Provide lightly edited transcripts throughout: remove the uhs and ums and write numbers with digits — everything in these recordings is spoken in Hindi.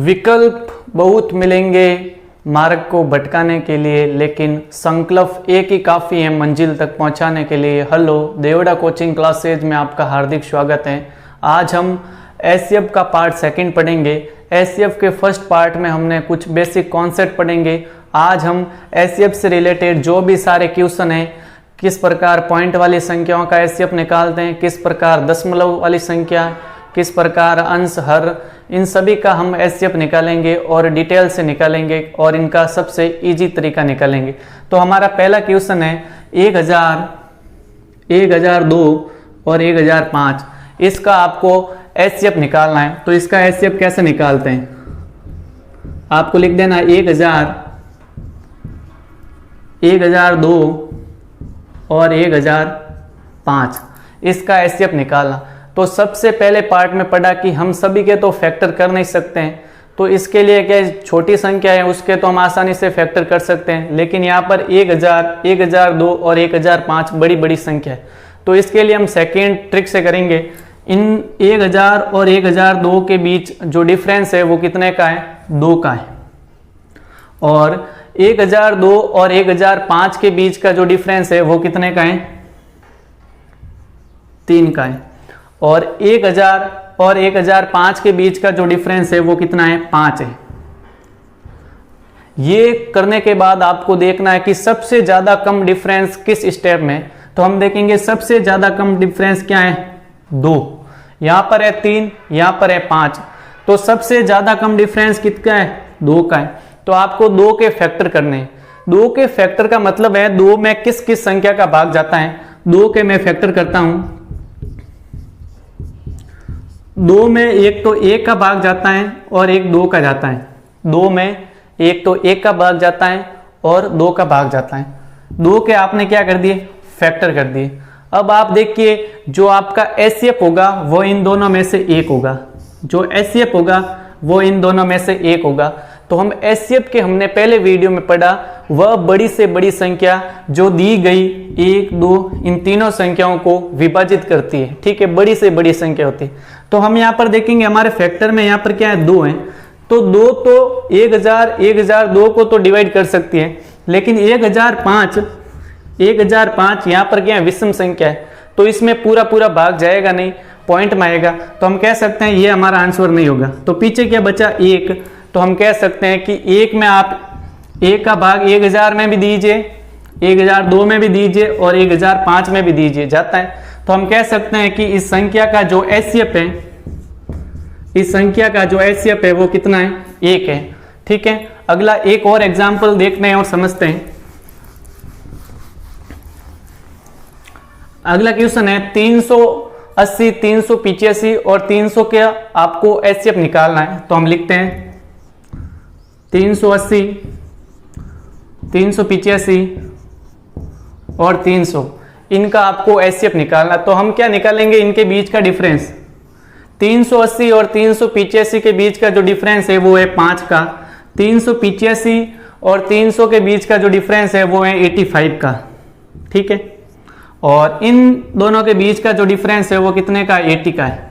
विकल्प बहुत मिलेंगे मार्ग को भटकाने के लिए, लेकिन संकल्प एक ही काफ़ी है मंजिल तक पहुंचाने के लिए। हेलो, देवड़ा कोचिंग क्लासेज में आपका हार्दिक स्वागत है। आज हम एससीएफ का पार्ट सेकंड पढ़ेंगे। एससीएफ के फर्स्ट पार्ट में हमने कुछ बेसिक कॉन्सेप्ट पढ़ेंगे। आज हम एससीएफ से रिलेटेड जो भी सारे क्वेश्चन हैं, किस प्रकार पॉइंट वाली संख्याओं का एससीएफ निकालते हैं, किस प्रकार दशमलव वाली संख्या, किस प्रकार अंश, हर, इन सभी का हम एससीएफ निकालेंगे और डिटेल से निकालेंगे और इनका सबसे इजी तरीका निकालेंगे। तो हमारा पहला क्वेश्चन है 1000, 1002 और 1005। इसका आपको एससीएफ निकालना है। तो इसका एससीएफ कैसे निकालते हैं, आपको लिख देना 1000, 1002 और 1005। इसका एससीएफ निकालना। तो सबसे पहले पार्ट में पढ़ा कि हम सभी के तो फैक्टर कर नहीं सकते हैं, तो इसके लिए क्या छोटी संख्या है उसके तो हम आसानी से फैक्टर कर सकते हैं, लेकिन यहाँ पर 1000, 1002 और 1005 बड़ी बड़ी संख्या है। तो इसके लिए हम सेकेंड ट्रिक से करेंगे। इन 1000 और 1002 के बीच जो डिफरेंस है वो कितने का है, 2 का है। और 1002 और 1005 के बीच का जो डिफरेंस है वो कितने का है, 3 का है। और 1000 और 1005 के बीच का जो डिफरेंस है वो कितना है, 5 है। ये करने के बाद आपको देखना है कि सबसे ज्यादा कम डिफरेंस किस स्टेप में। तो हम देखेंगे सबसे ज्यादा कम डिफरेंस क्या है, 2। यहां पर है 3, यहां पर है 5। तो सबसे ज्यादा कम डिफरेंस कितना है, 2 का है। तो आपको 2 के फैक्टर करने हैं। 2 के फैक्टर का मतलब है 2 में किस किस संख्या का भाग जाता है। 2 के मैं फैक्टर करता हूं। 2 में एक तो 1 का भाग जाता है और एक 2 का जाता है। 2 में एक तो 1 का भाग जाता है और 2 का भाग जाता है। 2 के आपने क्या कर दिए, फैक्टर कर दिए। अब आप देखिए जो आपका एससीएफ होगा वो इन दोनों में से 1 होगा। जो एससीएफ होगा वो इन दोनों में से 1 होगा। तो हम एससीएफ के हमने पहले वीडियो में पढ़ा, वह बड़ी से बड़ी संख्या जो दी गई 1, 2 इन तीनों संख्याओं को विभाजित करती है। ठीक है, बड़ी से बड़ी संख्या होती है। तो हम यहाँ पर देखेंगे हमारे फैक्टर में यहाँ पर क्या है, 2 है। तो 2 तो 1000, 1002 को तो डिवाइड कर सकती है, लेकिन 1005 यहाँ पर क्या है, विषम संख्या है। तो इसमें पूरा पूरा भाग जाएगा नहीं, पॉइंट में आएगा। तो हम कह सकते हैं ये हमारा आंसर नहीं होगा। तो पीछे क्या बचा, 1। तो हम कह सकते हैं कि 1 में आप 1 का भाग 1000 में भी दीजिए, 1002 में भी दीजिए और 1005 में भी दीजिए, जाता है। तो हम कह सकते हैं कि इस संख्या का जो एससीएफ है, इस संख्या का जो एससीएफ है वो कितना है, 1 है। ठीक है, अगला एक और एग्जांपल देखते हैं और समझते हैं। अगला क्वेश्चन है 380, 385 और 300 के आपको एससीएफ निकालना है। तो हम लिखते हैं 380, 385 और 300, इनका आपको एससीएफ निकालना। तो हम क्या निकालेंगे, इनके बीच का डिफरेंस। 380 और 385 के बीच का जो डिफरेंस है वो है 5 का। 385 और 300 के बीच का जो डिफरेंस है वो है 85 का। ठीक है, और इन दोनों के बीच का जो डिफरेंस है वो कितने का, 80 का है।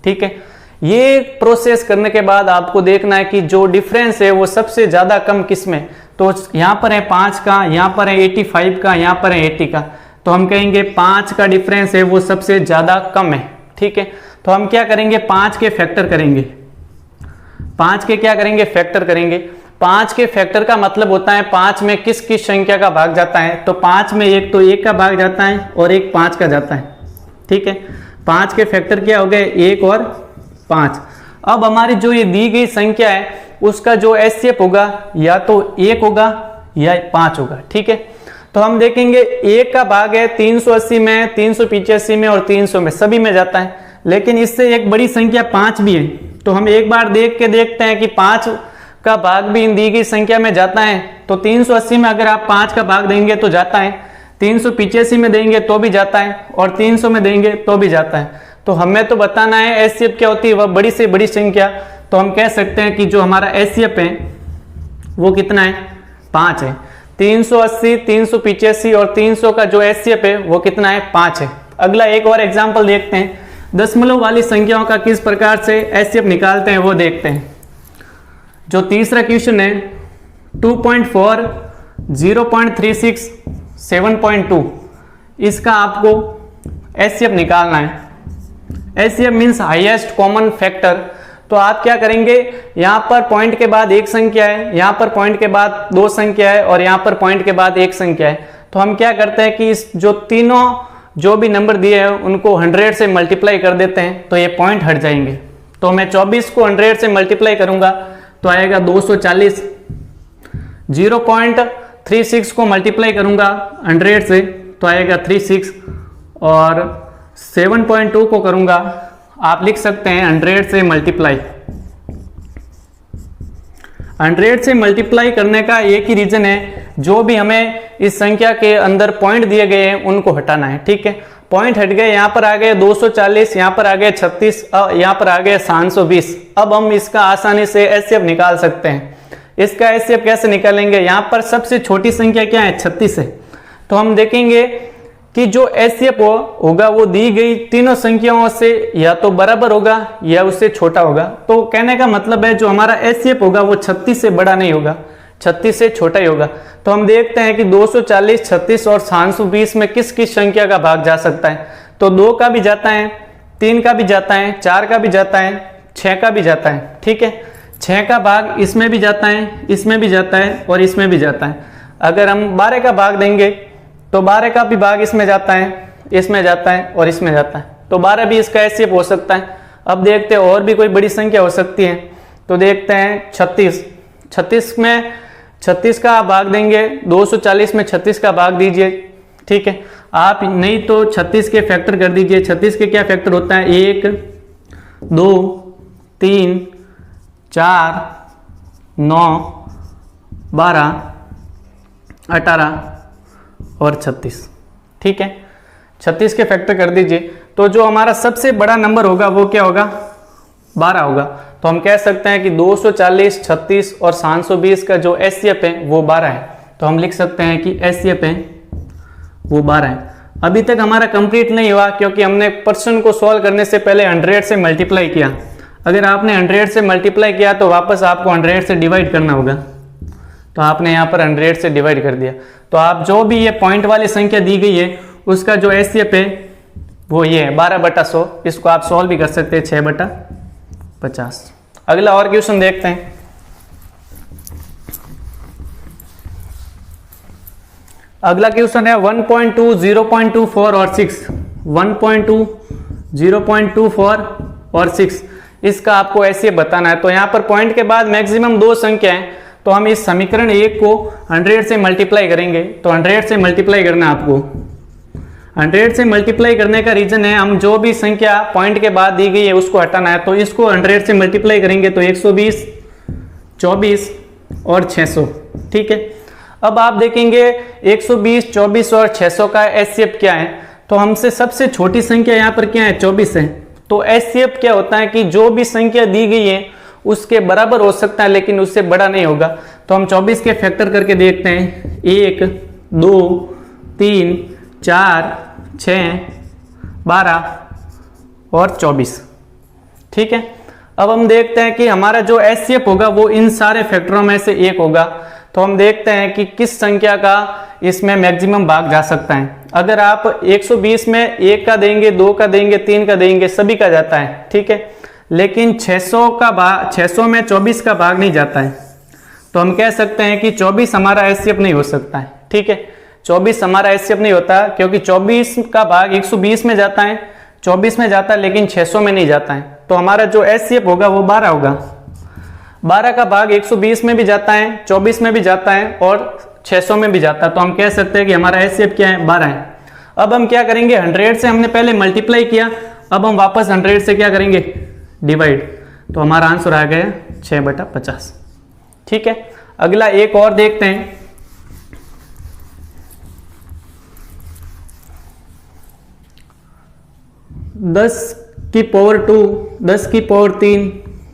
ठीक है, ये प्रोसेस करने के बाद आपको देखना है कि जो डिफरेंस है वो सबसे ज्यादा कम किस में। तो यहां पर है 5 का, यहां पर है 85 का, यहां पर है 80 का। तो हम कहेंगे 5 का डिफरेंस है वो सबसे ज्यादा कम है। ठीक है, तो हम क्या करेंगे, 5 के फैक्टर करेंगे। 5 के क्या करेंगे, फैक्टर करेंगे। 5 के फैक्टर का मतलब होता है 5 में किस किस संख्या का भाग जाता है। तो 5 में एक तो 1 का भाग जाता है और एक 5 का जाता है। ठीक है, 5 के फैक्टर क्या हो गए, 1 और 5। अब हमारी जो ये दी गई संख्या है उसका जो एससीएफ होगा या तो 1 होगा या 5 होगा। ठीक है, तो हम देखेंगे 1 का भाग है 380 में, 385 में और 300 में, सभी में जाता है। लेकिन इससे एक बड़ी संख्या 5 भी है। तो हम एक बार देख के देखते हैं कि 5 का भाग भी इन दी गई संख्या में जाता है। तो 380 में अगर आप 5 का भाग देंगे तो जाता है, 385 में देंगे तो भी जाता है और 300 में देंगे तो भी जाता है। तो हमें तो बताना है एससीएफ क्या होती है, वह बड़ी से बड़ी संख्या। तो हम कह सकते हैं कि जो हमारा एससीएफ है वो कितना है, 5 है। 380, 385 और 300 का जो एससीएफ है वो कितना है, 5 है। अगला एक और एग्जांपल देखते हैं। दशमलव वाली संख्याओं का किस प्रकार से एचसीएफ निकालते हैं वो देखते हैं। जो तीसरा क्वेश्चन है 2.4, 0.36, 7.2, इसका आपको एचसीएफ निकालना है। HCF means highest common factor. तो आप क्या करेंगे, यहाँ पर पॉइंट के बाद एक संख्या है, यहाँ पर पॉइंट के बाद दो संख्या है और यहाँ पर पॉइंट के बाद एक संख्या है। तो हम क्या करते हैं कि इस जो तीनों जो भी नंबर दिए हैं उनको 100 से मल्टीप्लाई कर देते हैं, तो ये पॉइंट हट जाएंगे। तो मैं 24 को 100 से मल्टीप्लाई करूंगा तो आएगा 240। 0.36 को मल्टीप्लाई करूंगा 100 से तो आएगा 36, और 7.2 को करूंगा, आप लिख सकते हैं 100 से मल्टीप्लाई। 100 से मल्टीप्लाई करने का एक ही रीजन है, जो भी हमें इस संख्या के अंदर पॉइंट दिए गए हैं उनको हटाना है। ठीक है, पॉइंट हट गए, यहाँ पर आ गए 240, यहाँ पर आ गए 36, यहाँ पर आ गए 720। अब हम इसका आसानी से एचसीएफ निकाल सकते हैं। इसका एचसीएफ कैसे निकालेंगे, यहाँ पर सबसे छोटी संख्या क्या है, 36 है। तो हम देखेंगे कि जो एचसीएफ होगा वो दी गई तीनों संख्याओं से या तो बराबर होगा या उससे छोटा होगा। तो कहने का मतलब है जो हमारा एचसीएफ होगा वो 36 से बड़ा नहीं होगा, 36 से छोटा ही होगा। तो हम देखते हैं कि 240, 36 और 720 में किस किस संख्या का भाग जा सकता है। तो 2 का भी जाता है, 3 का भी जाता है, 4 का भी जाता है, 6 का भी जाता है। ठीक है, 6 का भाग इसमें भी जाता है, इसमें भी जाता है और इसमें भी जाता है। अगर हम 12 का भाग देंगे तो 12 का भी भाग इसमें जाता है, इसमें जाता है और इसमें जाता है। तो 12 भी इसका एचसीएफ हो सकता है। अब देखते हैं और भी कोई बड़ी संख्या हो सकती है। तो देखते हैं 36। 36 में 36 का भाग देंगे, 240 में 36 का भाग दीजिए। ठीक है, आप नहीं तो 36 के फैक्टर कर दीजिए। 36 के क्या फैक्टर होता है, 1, 2, 3, 4, 9, 12, 18 और 36। ठीक है, 36 के फैक्टर कर दीजिए। तो जो हमारा सबसे बड़ा नंबर होगा वो क्या होगा, 12 होगा। तो हम कह सकते हैं कि 240, 36 और 720 का जो एचसीएफ है वो 12 है। तो हम लिख सकते हैं कि एचसीएफ है वो 12 है। अभी तक हमारा कंप्लीट नहीं हुआ क्योंकि हमने पर्सन को सॉल्व करने से पहले 100 से मल्टीप्लाई किया। अगर आपने 100 से मल्टीप्लाई किया तो वापस आपको 100 से डिवाइड करना होगा। तो आपने यहाँ पर 100 से डिवाइड कर दिया। तो आप जो भी ये पॉइंट वाली संख्या दी गई है उसका जो एचसीएफ है वो ये है 12/100। इसको आप सॉल्व भी कर सकते हैं 6/50। अगला और क्वेश्चन देखते हैं। अगला क्वेश्चन है 1.2, 0.24 और 6। 1.2, 0.24 और 6, इसका आपको एचसीएफ बताना है। तो यहाँ पर पॉइंट के बाद मैक्सिमम 2 संख्या है, तो हम इस समीकरण 1 को 100 से मल्टीप्लाई करेंगे। तो 100 से मल्टीप्लाई करना है आपको। 100 से मल्टीप्लाई करने का रीजन है हम जो भी संख्या पॉइंट के बाद दी गई है उसको हटाना है। तो इसको 100 से मल्टीप्लाई करेंगे तो 120, 24 और 600। ठीक है, अब आप देखेंगे 120, 24 और 600 का एचसीएफ क्या है। तो हमसे सबसे छोटी संख्या यहाँ पर क्या है, 24 है। तो एचसीएफ क्या होता है कि जो भी संख्या दी गई है उसके बराबर हो सकता है लेकिन उससे बड़ा नहीं होगा। तो हम 24 के फैक्टर करके देखते हैं, 1, 2, 3, 4, 6, 12 और 24। ठीक है, अब हम देखते हैं कि हमारा जो एचसीएफ होगा वो इन सारे फैक्टरों में से एक होगा। तो हम देखते हैं कि किस संख्या का इसमें मैक्सिमम भाग जा सकता है। अगर आप 120 में 1 का देंगे, 2 का देंगे, 3 का देंगे, सभी का जाता है। ठीक है, लेकिन 600 में 24 का भाग नहीं जाता है। तो हम कह सकते हैं कि 24 हमारा एचसीएफ नहीं हो सकता है। ठीक है, 24 हमारा एचसीएफ नहीं होता क्योंकि 24 का भाग 120 में जाता है, 24 में जाता है लेकिन 600 में नहीं जाता है। तो हमारा जो एचसीएफ होगा वो 12 होगा। 12 का भाग 120 में भी जाता है, 24 में भी जाता है और 600 में भी जाता है। तो हम कह सकते हैं कि हमारा एचसीएफ क्या है, 12 है। अब हम क्या करेंगे, 100 से हमने पहले मल्टीप्लाई किया, अब हम वापस 100 से क्या करेंगे, डिवाइड। तो हमारा आंसर आ गया 6/50। ठीक है, अगला एक और देखते हैं। दस की पावर 2, 10 की पावर 3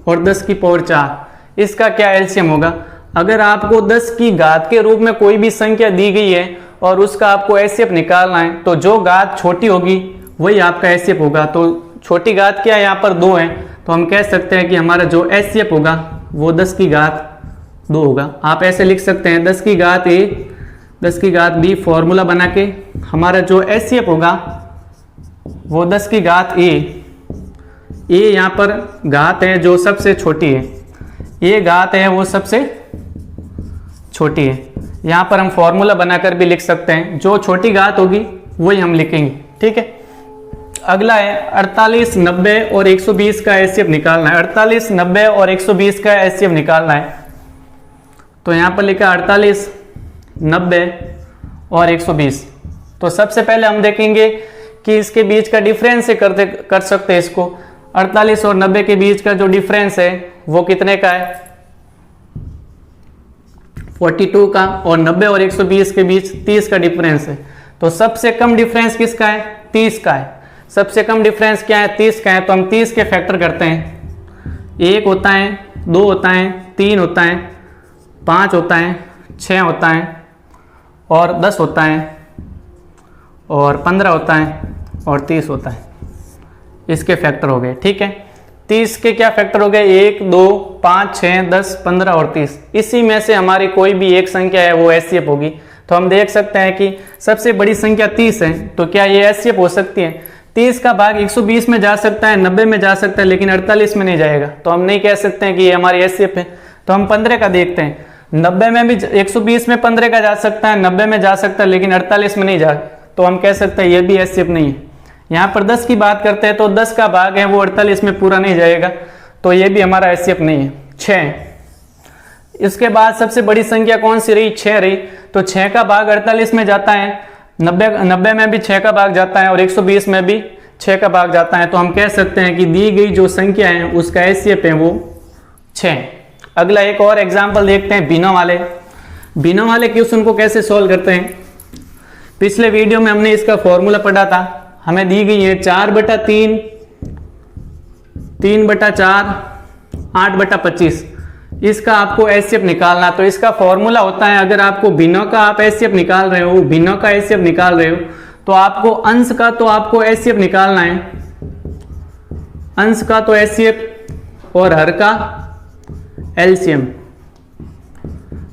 और 10 की पावर 4, इसका क्या एलसीएम होगा। अगर आपको 10 की घात के रूप में कोई भी संख्या दी गई है और उसका आपको एचसीएफ निकालना है तो जो घात छोटी होगी वही आपका एचसीएफ होगा। तो छोटी घात क्या है, यहाँ पर 2 है। तो हम कह सकते हैं कि हमारा जो एचसीएफ होगा वो 10 की घात 2 होगा। आप ऐसे लिख सकते हैं 10 की घात a 10 की घात b, फॉर्मूला बना के हमारा जो HCF होगा वो 10 की घात a यहाँ पर घात है जो सबसे छोटी है, ये घात है वो सबसे छोटी है। यहाँ पर हम फॉर्मूला बनाकर भी लिख सकते हैं, जो छोटी घात होगी वही हम लिखेंगे, ठीक है। अगला है 48, 90 और 120 का HCF निकालना है। 48, 90 और 120 का HCF निकालना है। तो यहाँ पर लिखा 48, 90 और 120। तो सबसे पहले हम देखेंगे कि इसके बीच का डिफरेंस से कर सकते हैं इसको। 48 और 90 के बीच का जो डिफरेंस है वो कितने का है, 42 का, और 90 और 120 के बीच 30 का डिफरेंस है। तो सबसे कम डिफरेंस किसका है, 30 का है। सबसे कम डिफरेंस क्या है, 30 का है। तो हम 30 के फैक्टर करते हैं। 1 होता है, 2 होता है, 3 होता है, 5 होता है, 6 होता है, और 10 होता है, और 15 होता है, और 30 होता है। इसके फैक्टर हो गए, ठीक है। 30 के क्या फैक्टर हो गए, 1, 2, 5, 6, 10, 15 और 30। इसी में से हमारी कोई भी एक संख्या है वो HCF होगी। तो हम देख सकते हैं कि सबसे बड़ी संख्या 30 है, तो क्या ये HCF हो सकती है। 30 का भाग 120 में जा सकता है, 90 में जा सकता है, लेकिन 48 में नहीं जाएगा। तो हम नहीं कह सकते हैं कि ये हमारी HCF है। तो हम 15 का देखते हैं। 90 में भी 120 में 15 का जा सकता है, 90 में जा सकता है, लेकिन 48 में नहीं जा। तो हम कह सकते हैं ये भी HCF नहीं है। यहाँ पर 10 की बात करते हैं तो 10 का भाग है वो 48 में पूरा नहीं जाएगा, तो ये भी हमारा HCF नहीं है। 6, इसके बाद सबसे बड़ी संख्या कौन सी रही, 6 रही। तो 6 का भाग 48 में जाता है, 90 में भी 6 का भाग जाता है, और 120 में भी 6 का भाग जाता है। तो हम कह सकते हैं कि दी गई जो संख्या है उसका HCF है वो 6। अगला एक और एग्जाम्पल देखते हैं बिनों वाले। बिनों वाले क्वेश्चन को कैसे सोल्व करते हैं। पिछले वीडियो में हमने इसका फॉर्मूला पढ़ा था। हमें दी गई है 4/3, 3/4, 8/25। इसका आपको HCF निकालना। तो इसका फॉर्मूला होता है, अगर आपको भिन्नों का आप HCF निकाल रहे हो, भिन्नों का HCF निकाल रहे हो, तो आपको अंश का तो आपको HCF निकालना है, अंश का तो HCF और हर का LCM।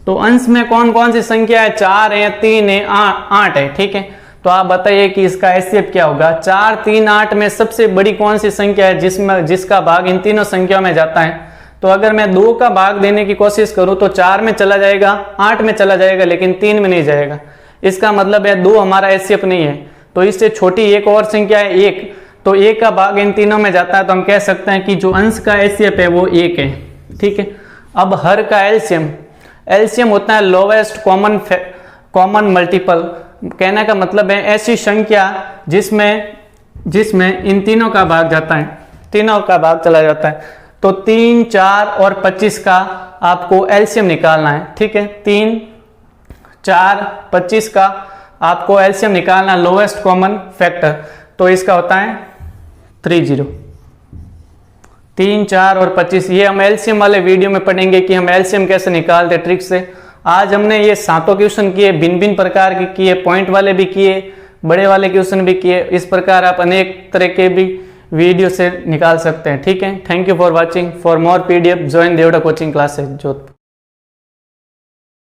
तो अंश में कौन कौन सी संख्या है, 4 है, 3 है, 8 है, ठीक है। तो आप बताइए कि इसका HCF क्या होगा। 4, 3, 8 में सबसे बड़ी कौन सी संख्या है जिसका भाग इन तीनों संख्याओं में जाता है। तो अगर मैं 2 का भाग देने की कोशिश करूं तो 4 में चला जाएगा, 8 में चला जाएगा, लेकिन 3 में नहीं जाएगा। इसका मतलब है 2 हमारा HCF नहीं है। तो इससे छोटी एक और संख्या है 1, तो 1 का भाग इन तीनों में जाता है। तो हम कह सकते हैं कि जो अंश का HCF है वो 1 है, ठीक है। अब हर का LCM होता है लोवेस्ट कॉमन मल्टीपल। कहने का मतलब है ऐसी संख्या जिसमें इन तीनों का भाग जाता है, तीनों का भाग चला जाता है। तो 3, 4 और 25 का आपको LCM निकालना है, ठीक है। 3, 4, 25 का आपको LCM निकालना, लोवेस्ट कॉमन फैक्टर। तो इसका होता है 30। 3, 4 और 25 ये हम LCM वाले वीडियो में पढ़ेंगे कि हम LCM कैसे निकालते ट्रिक से। आज हमने ये 7 क्वेश्चन किए, भिन्न प्रकार के किए, पॉइंट वाले भी किए, बड़े वाले क्वेश्चन भी किए। इस प्रकार आप अनेक तरह के भी वीडियो से निकाल सकते हैं, ठीक है। Thank you for watching. For more PDF join Devda coaching classes Jodhpur.